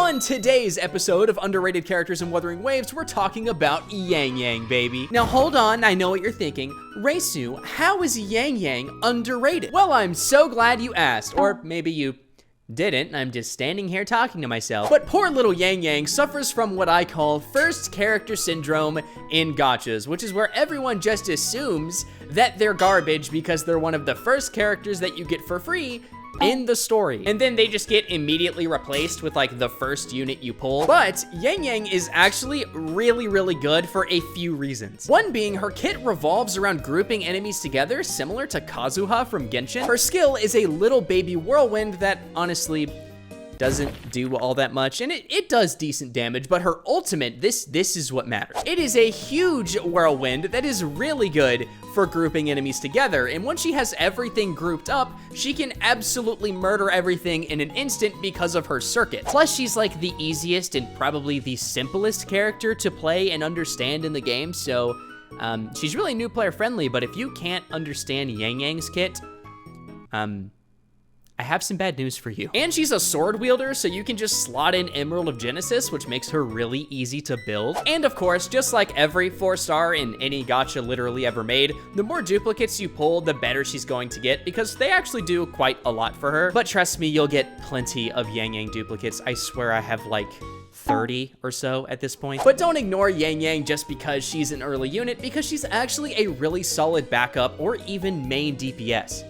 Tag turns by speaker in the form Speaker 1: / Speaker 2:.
Speaker 1: On today's episode of Underrated Characters in Wuthering Waves, we're talking about YangYang, baby. Now hold on, I know what you're thinking. Reisu, how is YangYang underrated? Well, I'm so glad you asked, or maybe you didn't, I'm just standing here talking to myself. But poor little YangYang suffers from what I call first character syndrome in gachas, which is where everyone just assumes that they're garbage because they're one of the first characters that you get for free in the story. And then they just get immediately replaced with like the first unit you pull. But YangYang is actually really good for a few reasons. One being her kit revolves around grouping enemies together, similar to Kazuha from Genshin. Her skill is a little baby whirlwind that honestly doesn't do all that much, and it does decent damage, but her ultimate, this is what matters. It is a huge whirlwind that is really good for grouping enemies together, and once she has everything grouped up, she can absolutely murder everything in an instant because of her circuit. Plus, she's like the easiest and probably the simplest character to play and understand in the game, so she's really new player friendly, but if you can't understand YangYang's kit, I have some bad news for you. And she's a sword wielder, so you can just slot in Emerald of Genesis, which makes her really easy to build. And of course, just like every 4-star in any gacha literally ever made, the more duplicates you pull, the better she's going to get, because they actually do quite a lot for her. But trust me, you'll get plenty of YangYang duplicates. I swear I have like 30 or so at this point. But don't ignore YangYang just because she's an early unit, because she's actually a really solid backup or even main DPS.